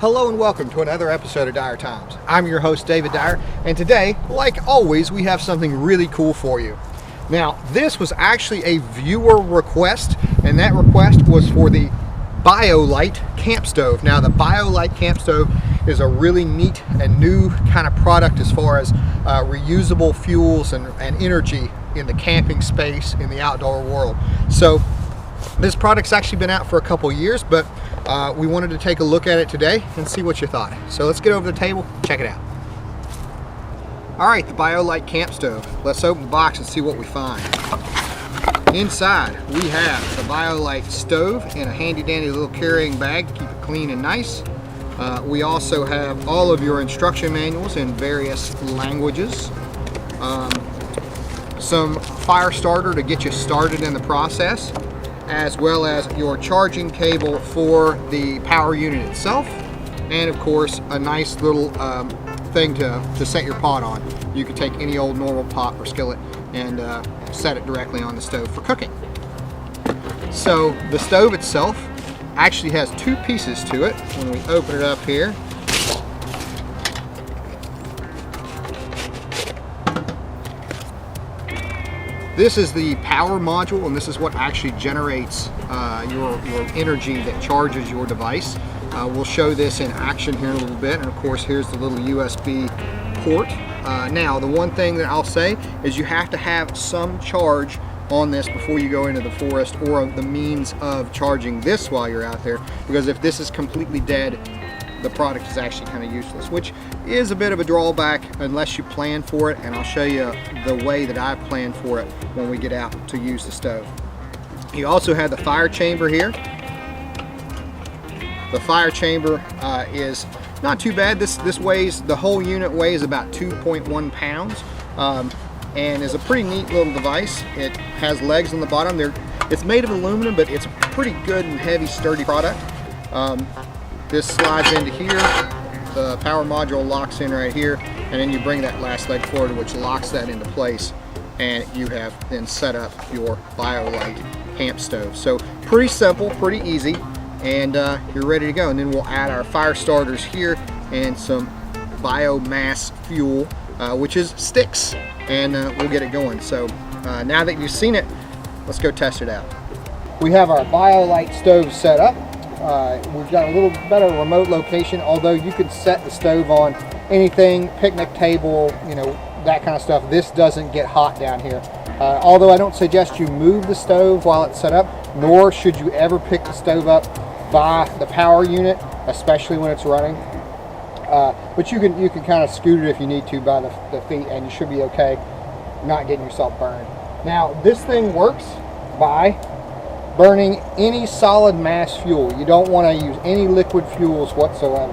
Hello and welcome to another episode of DyerTimes. I'm your host, David Dyer, and today, like always, we have something really cool for you. Now, this was actually a viewer request, and that request was for the BioLite camp stove. Now, the BioLite camp stove is a really neat and new kind of product as far as reusable fuels and energy in the camping space, in the outdoor world. So, this product's actually been out for a couple years, but we wanted to take a look at it today and see what you thought. So let's get over to the table, check it out. All right, the BioLite camp stove. Let's open the box and see what we find. Inside, we have the BioLite stove in a handy dandy little carrying bag to keep it clean and nice. We also have all of your instruction manuals in various languages. Some fire starter to get you started in the process, as well as your charging cable for the power unit itself, and of course a nice little thing to set your pot on. You can take any old normal pot or skillet and set it directly on the stove for cooking. So the stove itself actually has two pieces to it. When we open it up here, this is the power module, and this is what actually generates your energy that charges your device. We'll show this in action here in a little bit, and of course here's the little USB port. Now, the one thing that I'll say is you have to have some charge on this before you go into the forest, or the means of charging this while you're out there, because if this is completely dead, the product is actually kind of useless, which is a bit of a drawback unless you plan for it, and I'll show you the way that I've planned for it when we get out to use the stove. You also have the fire chamber here. The fire chamber is not too bad. This weighs, the whole unit weighs about 2.1 pounds and is a pretty neat little device. It has legs on the bottom. It's made of aluminum, but it's a pretty good and heavy, sturdy product. This slides into here, the power module locks in right here, and then you bring that last leg forward, which locks that into place, and you have then set up your BioLite camp stove. So pretty simple, pretty easy, and you're ready to go. And then we'll add our fire starters here and some biomass fuel, which is sticks, and we'll get it going. So now that you've seen it, let's go test it out. We have our BioLite stove set up. We've got a little better remote location, although you could set the stove on anything, picnic table, you know, that kind of stuff. This doesn't get hot down here. Although I don't suggest you move the stove while it's set up, nor should you ever pick the stove up by the power unit, especially when it's running. But you can kind of scoot it if you need to by the feet, and you should be okay not getting yourself burned. Now, this thing works by burning any solid mass fuel. You don't want to use any liquid fuels whatsoever.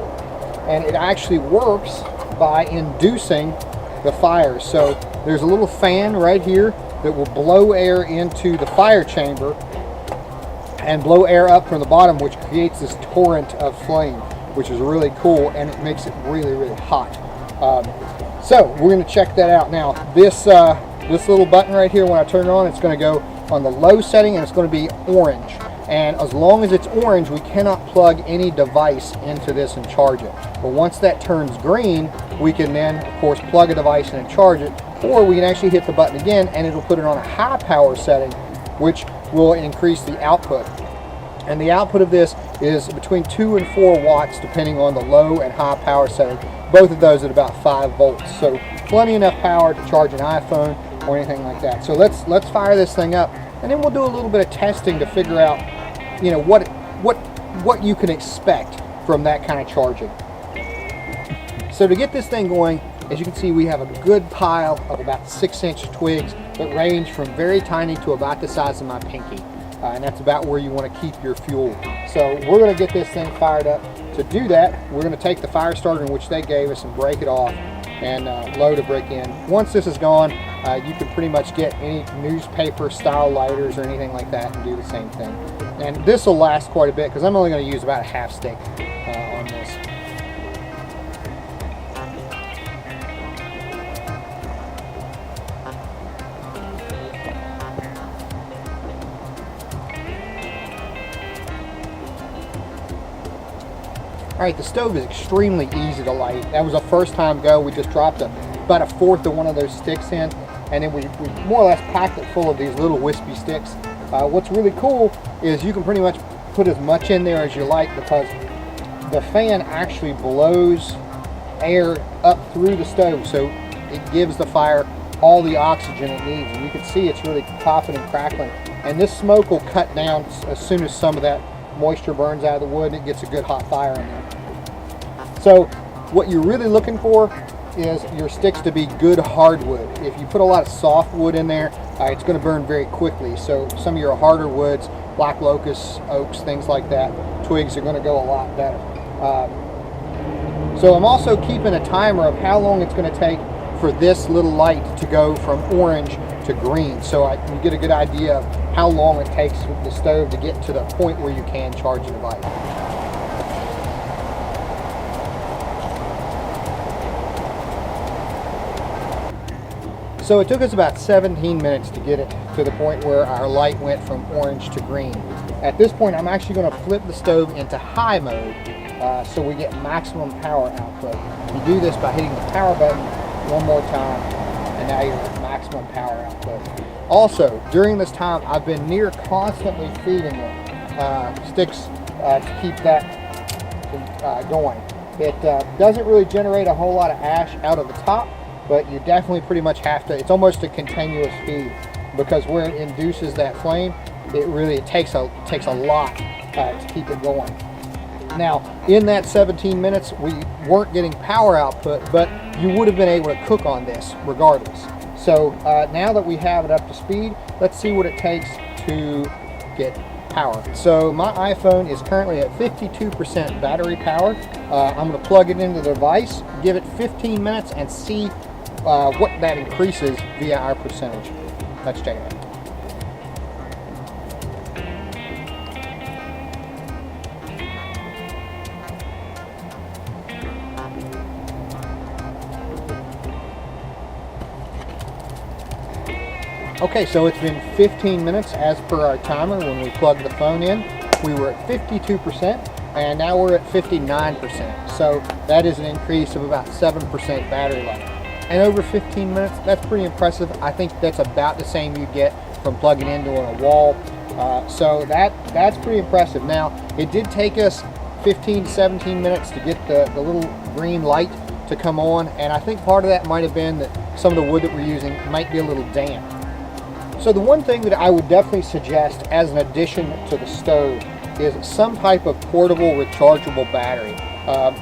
And it actually works by inducing the fire. So there's a little fan right here that will blow air into the fire chamber and blow air up from the bottom, which creates this torrent of flame, which is really cool, and it makes it really, really hot. So we're going to check that out. Now, this little button right here, when I turn it on, it's going to go on the low setting, and it's going to be orange. And as long as it's orange, we cannot plug any device into this and charge it. But once that turns green, we can then, of course, plug a device in and charge it, or we can actually hit the button again, and it'll put it on a high power setting, which will increase the output. And the output of this is between 2 and 4 watts, depending on the low and high power setting. Both of those at about 5 volts. So plenty enough power to charge an iPhone or anything like that. So let's fire this thing up, and then we'll do a little bit of testing to figure out, you know, what you can expect from that kind of charging. So to get this thing going, as you can see, we have a good pile of about 6-inch twigs that range from very tiny to about the size of my pinky. And that's about where you want to keep your fuel. So we're going to get this thing fired up. To do that, we're going to take the fire starter, in which they gave us, and break it off and load a brick in. Once this is gone, you can pretty much get any newspaper style lighters or anything like that and do the same thing. And this will last quite a bit, because I'm only going to use about a half stick on this. All right, the stove is extremely easy to light. That was a first time go. We just dropped about 1/4 of one of those sticks in, and then we more or less packed it full of these little wispy sticks. What's really cool is you can pretty much put as much in there as you like, because the fan actually blows air up through the stove, so it gives the fire all the oxygen it needs, and you can see it's really popping and crackling. And this smoke will cut down as soon as some of that moisture burns out of the wood and it gets a good hot fire in there. So what you're really looking for is your sticks to be good hardwood. If you put a lot of soft wood in there, it's going to burn very quickly. So some of your harder woods, black locust, oaks, things like that, twigs are going to go a lot better. So I'm also keeping a timer of how long it's going to take for this little light to go from orange to green, so I can get a good idea of how long it takes with the stove to get to the point where you can charge the device. So it took us about 17 minutes to get it to the point where our light went from orange to green. At this point, I'm actually going to flip the stove into high mode so we get maximum power output. You do this by hitting the power button one more time, and now you're at maximum power output. Also, during this time, I've been near constantly feeding it sticks to keep that going. It doesn't really generate a whole lot of ash out of the top, but you definitely pretty much have to, it's almost a continuous feed, because where it induces that flame, it takes a lot to keep it going. Now, in that 17 minutes, we weren't getting power output, but you would have been able to cook on this regardless. So now that we have it up to speed, let's see what it takes to get power. So my iPhone is currently at 52% battery power. I'm going to plug it into the device, give it 15 minutes, and see what that increases via our percentage. Let's check it out. Okay, so it's been 15 minutes as per our timer when we plugged the phone in. We were at 52%, and now we're at 59%. So that is an increase of about 7% battery life. And over 15 minutes, that's pretty impressive. I think that's about the same you get from plugging into a wall. So that's pretty impressive. Now, it did take us 15 to 17 minutes to get the little green light to come on, and I think part of that might have been that some of the wood that we're using might be a little damp. So the one thing that I would definitely suggest as an addition to the stove is some type of portable rechargeable battery.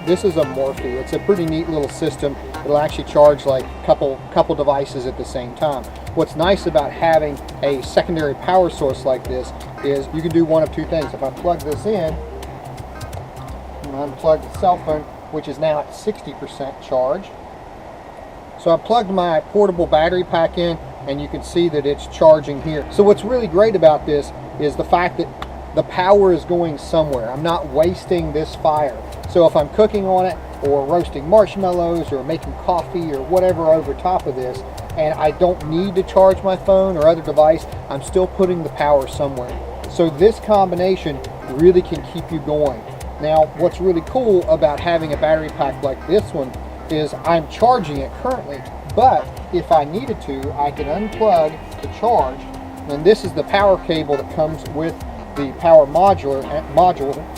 This is a Morphe. It's a pretty neat little system. It'll actually charge like a couple devices at the same time. What's nice about having a secondary power source like this is you can do one of two things. If I plug this in, and unplug the cell phone, which is now at 60% charge. So I plugged my portable battery pack in, and you can see that it's charging here. So what's really great about this is the fact that the power is going somewhere. I'm not wasting this fire. So if I'm cooking on it, or roasting marshmallows, or making coffee, or whatever over top of this, and I don't need to charge my phone or other device, I'm still putting the power somewhere. So this combination really can keep you going. Now, what's really cool about having a battery pack like this one is I'm charging it currently, but if I needed to, I can unplug the charge, and this is the power cable that comes with the power module,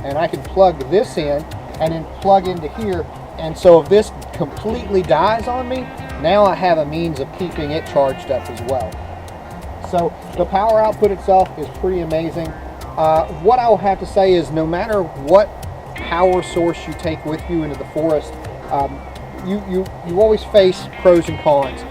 and I can plug this in and then plug into here, and so if this completely dies on me, now I have a means of keeping it charged up as well. So the power output itself is pretty amazing. What I will have to say is no matter what power source you take with you into the forest, you always face pros and cons.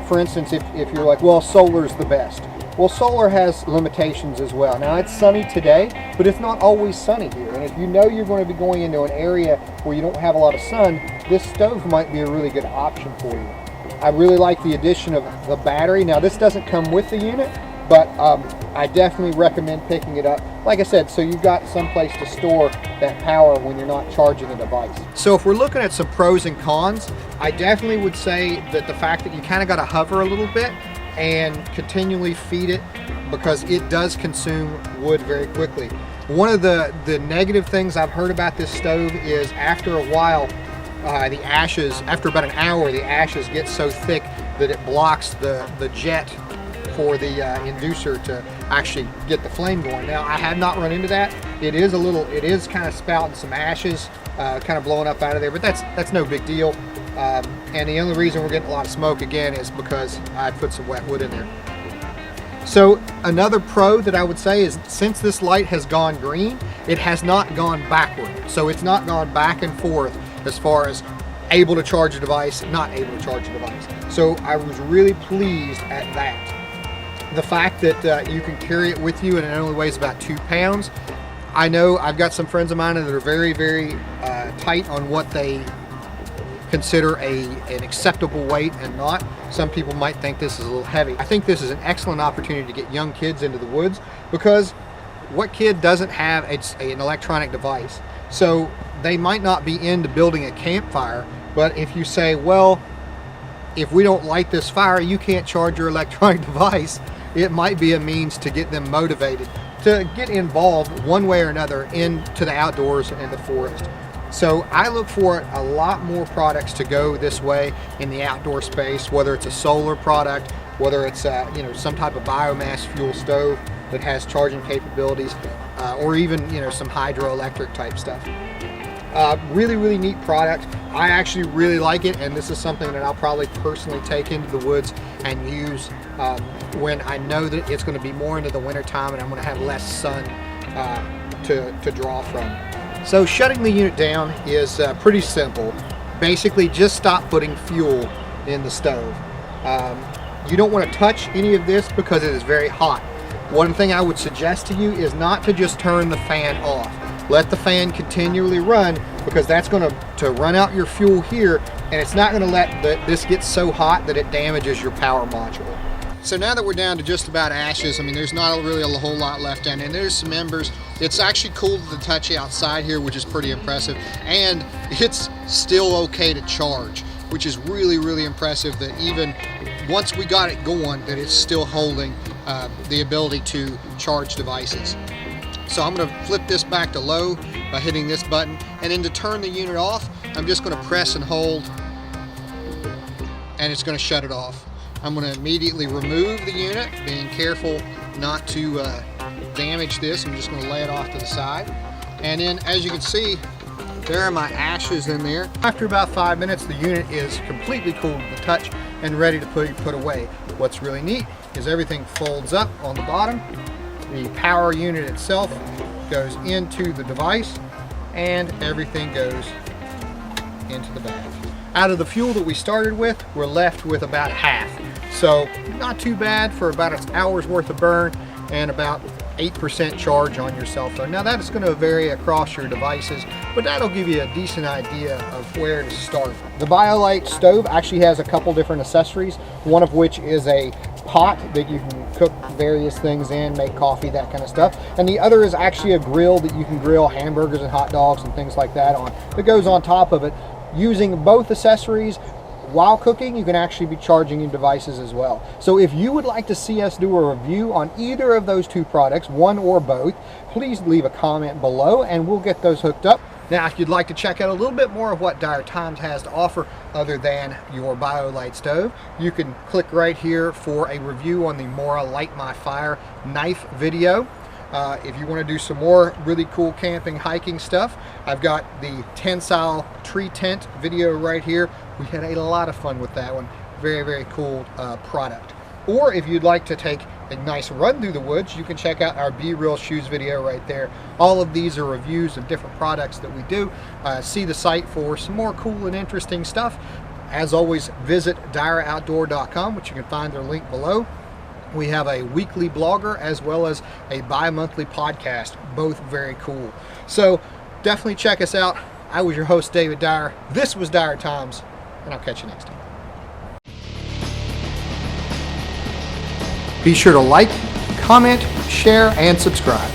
For instance, if you're like, well, solar's the best. Well, solar has limitations as well. Now, it's sunny today, but it's not always sunny here. And if you know you're going to be going into an area where you don't have a lot of sun, this stove might be a really good option for you. I really like the addition of the battery. Now, this doesn't come with the unit, but I definitely recommend picking it up. Like I said, so you've got some place to store that power when you're not charging the device. So if we're looking at some pros and cons, I definitely would say that the fact that you kind of got to hover a little bit and continually feed it, because it does consume wood very quickly. One of the negative things I've heard about this stove is after a while, the ashes, after about an hour, the ashes get so thick that it blocks the jet for the inducer to actually get the flame going. Now, I have not run into that. It is kind of spouting some ashes, kind of blowing up out of there, but that's no big deal. And the only reason we're getting a lot of smoke again is because I put some wet wood in there. So another pro that I would say is, since this light has gone green, it has not gone backward. So it's not gone back and forth as far as able to charge a device, not able to charge a device. So I was really pleased at that. The fact that you can carry it with you and it only weighs about 2 pounds. I know I've got some friends of mine that are very, very tight on what they consider an acceptable weight and not. Some people might think this is a little heavy. I think this is an excellent opportunity to get young kids into the woods, because what kid doesn't have an electronic device? So they might not be into building a campfire, but if you say, well, if we don't light this fire, you can't charge your electronic device, it might be a means to get them motivated to get involved one way or another into the outdoors and the forest. So I look for a lot more products to go this way in the outdoor space, whether it's a solar product, whether it's some type of biomass fuel stove that has charging capabilities, or even some hydroelectric type stuff. Really, really neat product. I actually really like it, and this is something that I'll probably personally take into the woods and use when I know that it's going to be more into the winter time and I'm going to have less sun to draw from. So shutting the unit down is pretty simple. Basically, just stop putting fuel in the stove. You don't want to touch any of this because it is very hot. One thing I would suggest to you is not to just turn the fan off. Let the fan continually run, because that's going to run out your fuel here, and it's not going to let this get so hot that it damages your power module. So now that we're down to just about ashes, I mean, there's not really a whole lot left down there. There's some embers. It's actually cool to touch outside here, which is pretty impressive. And it's still okay to charge, which is really, really impressive that even once we got it going, that it's still holding the ability to charge devices. So I'm going to flip this back to low by hitting this button. And then to turn the unit off, I'm just going to press and hold, and it's going to shut it off. I'm going to immediately remove the unit, being careful not to damage this. I'm just going to lay it off to the side. And then, as you can see, there are my ashes in there. After about 5 minutes, the unit is completely cool to the touch and ready to put away. What's really neat is everything folds up on the bottom. The power unit itself goes into the device, and everything goes into the bag. Out of the fuel that we started with, we're left with about half. So not too bad for about an hour's worth of burn and about 8% charge on your cell phone. Now that is going to vary across your devices, but that'll give you a decent idea of where to start. The BioLite Stove actually has a couple different accessories, one of which is a pot that you can cook various things in, make coffee, that kind of stuff. And the other is actually a grill that you can grill hamburgers and hot dogs and things like that on, that goes on top of it. Using both accessories while cooking, you can actually be charging your devices as well. So if you would like to see us do a review on either of those two products, one or both, please leave a comment below and we'll get those hooked up. Now, if you'd like to check out a little bit more of what DyerTimes has to offer other than your BioLite stove, you can click right here for a review on the Mora Light My Fire knife video. If you want to do some more really cool camping, hiking stuff, I've got the tensile tree tent video right here. We had a lot of fun with that one. Very, very cool product. Or if you'd like to take a nice run through the woods, you can check out our Be Real Shoes video right there. All of these are reviews of different products that we do. See the site for some more cool and interesting stuff. As always, visit DyerOutdoor.com, which you can find their link below. We have a weekly blogger as well as a bi-monthly podcast, both very cool. So definitely check us out. I was your host, David Dyer. This was DyerTimes, and I'll catch you next time. Be sure to like, comment, share, and subscribe.